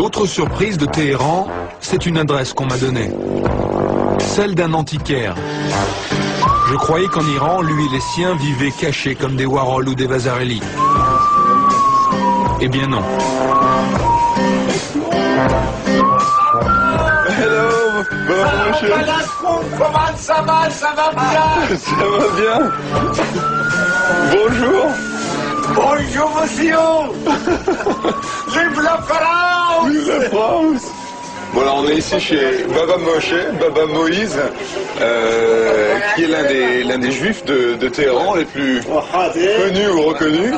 L'autre surprise de Téhéran, c'est une adresse qu'on m'a donnée. Celle d'un antiquaire. Je croyais qu'en Iran, lui et les siens vivaient cachés comme des Warhol ou des Vasarely. Eh bien non. Hello, bon monsieur. Comment ça va? Ça va bien? Ça va bien. Bonjour. Bonjour monsieur. Vive la France. Vive la France. Voilà, on est ici chez Baba Moshe, Baba Moïse, qui est l'un des juifs de Téhéran les plus connus ou reconnus.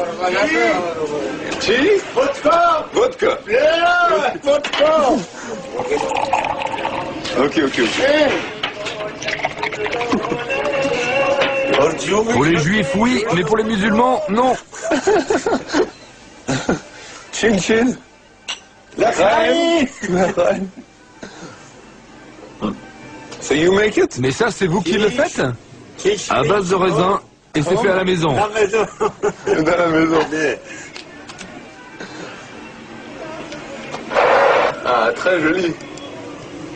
Chi? Vodka. Vodka. Yeah, vodka. Ok. Pour les juifs, oui, mais pour les musulmans, non. Chin chin. L'Achraïm. So you make it? Mais ça, c'est vous qui le faites? À base de raisin, et c'est fait à la maison. La maison. Dans la maison. Ah, très joli.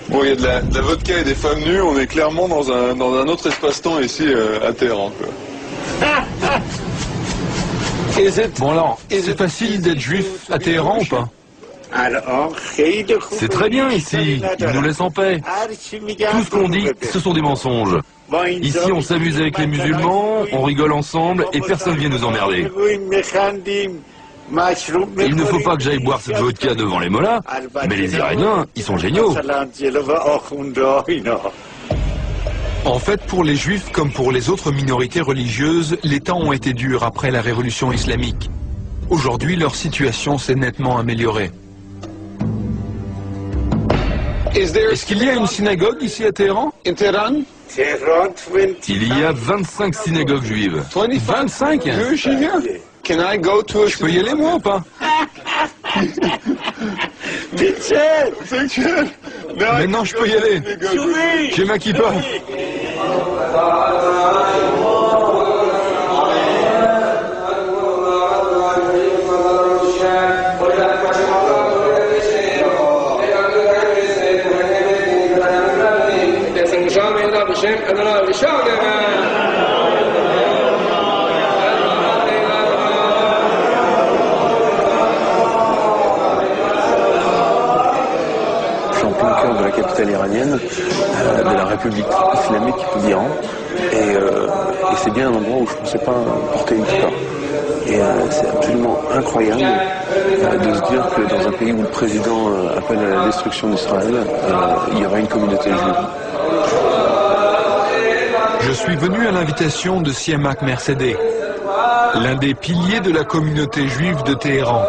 Bon, il y a de la vodka et des femmes nues, on est clairement dans un autre espace-temps ici à Téhéran, quoi. Bon alors, c'est facile d'être juif à Téhéran ou pas? C'est très bien ici, ils nous laissent en paix. Tout ce qu'on dit, ce sont des mensonges. Ici, on s'amuse avec les musulmans, on rigole ensemble et personne vient nous emmerder. Il ne faut pas que j'aille boire cette vodka devant les mollahs, mais les Iraniens, ils sont géniaux. En fait, pour les juifs comme pour les autres minorités religieuses, les temps ont été durs après la révolution islamique. Aujourd'hui, leur situation s'est nettement améliorée. Est-ce qu'il y a une synagogue ici à Téhéran? In Tehran? Il y a 25 synagogues juives. 25? Jewish here? Can I go to a... Je peux y aller moi ou pas? Maintenant je peux y aller. J'ai ma kippa. De la capitale iranienne, de la République islamique d'Iran, et c'est bien un endroit où je ne pensais pas porter une kippa. Et c'est absolument incroyable de se dire que dans un pays où le président appelle à la destruction d'Israël, il y aura une communauté juive. Je suis venu à l'invitation de Siamak Mercedeh, l'un des piliers de la communauté juive de Téhéran.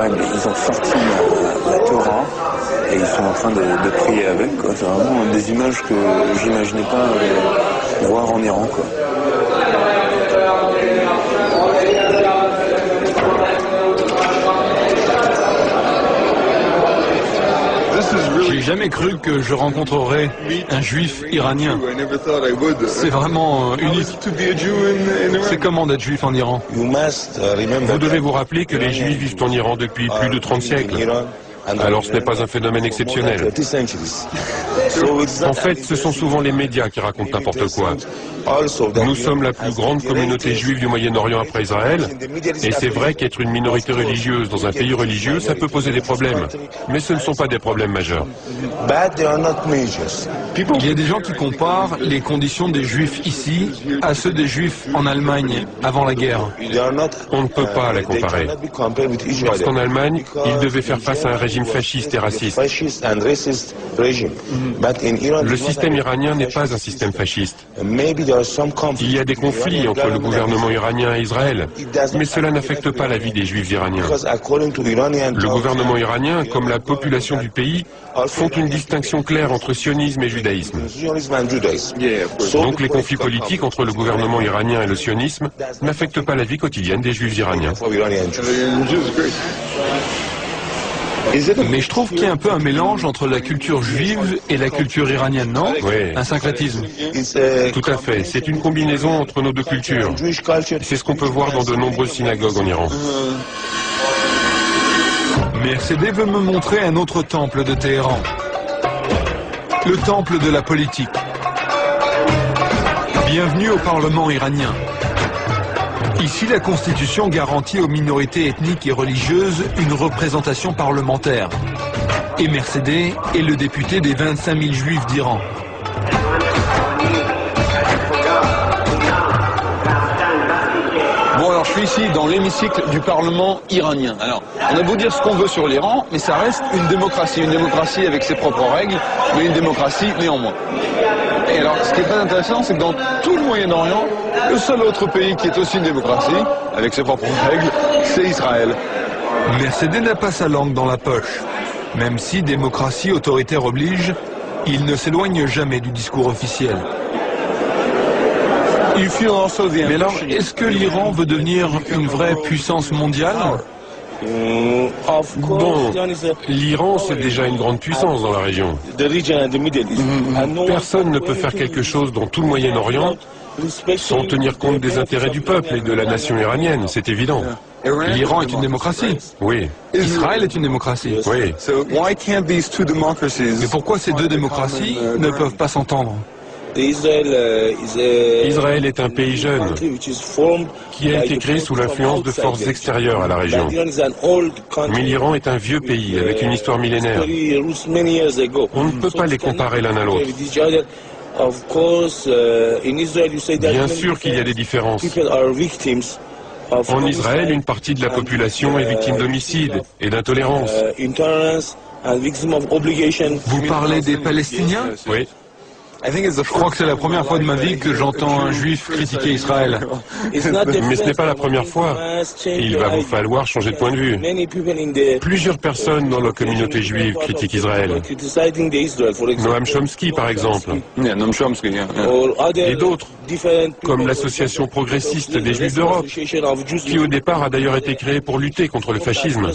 Ils ont sorti la Torah et ils sont en train de prier avec. C'est vraiment des images que j'imaginais pas voir en Iran, quoi. J'ai jamais cru que je rencontrerais un juif iranien. C'est vraiment unique. C'est comment d'être juif en Iran? Vous devez vous rappeler que les Juifs vivent en Iran depuis plus de 30 siècles. Alors ce n'est pas un phénomène exceptionnel. En fait, ce sont souvent les médias qui racontent n'importe quoi. Nous sommes la plus grande communauté juive du Moyen-Orient après Israël, et c'est vrai qu'être une minorité religieuse dans un pays religieux, ça peut poser des problèmes. Mais ce ne sont pas des problèmes majeurs. Il y a des gens qui comparent les conditions des juifs ici à ceux des juifs en Allemagne avant la guerre. On ne peut pas la comparer. Parce qu'en Allemagne, ils devaient faire face à un régime fasciste et raciste. Le système iranien n'est pas un système fasciste. Il y a des conflits entre le gouvernement iranien et Israël, mais cela n'affecte pas la vie des juifs iraniens. Le gouvernement iranien, comme la population du pays, font une distinction claire entre sionisme et judaïsme. Donc les conflits politiques entre le gouvernement iranien et le sionisme n'affectent pas la vie quotidienne des juifs iraniens. Mais je trouve qu'il y a un peu un mélange entre la culture juive et la culture iranienne, non? Oui. Un syncrétisme. Tout à fait. C'est une combinaison entre nos deux cultures. C'est ce qu'on peut voir dans de nombreuses synagogues en Iran. Mercedes veut me montrer un autre temple de Téhéran. Le temple de la politique. Bienvenue au Parlement iranien. Ici, la Constitution garantit aux minorités ethniques et religieuses une représentation parlementaire. Et Mercedes est le député des 25 000 juifs d'Iran. Bon, alors je suis ici dans l'hémicycle du Parlement iranien. Alors, on a beau dire ce qu'on veut sur l'Iran, mais ça reste une démocratie avec ses propres règles, mais une démocratie néanmoins. Et alors, ce qui est très intéressant, c'est que dans tout le Moyen-Orient, le seul autre pays qui est aussi une démocratie, avec ses propres règles, c'est Israël. Mercedes n'a pas sa langue dans la poche. Même si démocratie autoritaire oblige, il ne s'éloigne jamais du discours officiel. Mais alors, est-ce que l'Iran veut devenir une vraie puissance mondiale? Bon, l'Iran, c'est déjà une grande puissance dans la région. Personne ne peut faire quelque chose dans tout le Moyen-Orient sans tenir compte des intérêts du peuple et de la nation iranienne, c'est évident. L'Iran est une démocratie. Oui. Israël est une démocratie. Oui. Mais pourquoi ces deux démocraties ne peuvent pas s'entendre? Israël est un pays jeune qui a été créé sous l'influence de forces extérieures à la région. Mais l'Iran est un vieux pays avec une histoire millénaire. On ne peut pas les comparer l'un à l'autre. Bien sûr qu'il y a des différences. En Israël, une partie de la population est victime d'homicides et d'intolérance. Vous parlez des Palestiniens? Oui. Je crois que c'est la première fois de ma vie que j'entends un juif critiquer Israël. Mais ce n'est pas la première fois. Il va vous falloir changer de point de vue. Plusieurs personnes dans la communauté juive critiquent Israël. Noam Chomsky, par exemple. Et d'autres, comme l'association progressiste des Juifs d'Europe, qui au départ a d'ailleurs été créée pour lutter contre le fascisme.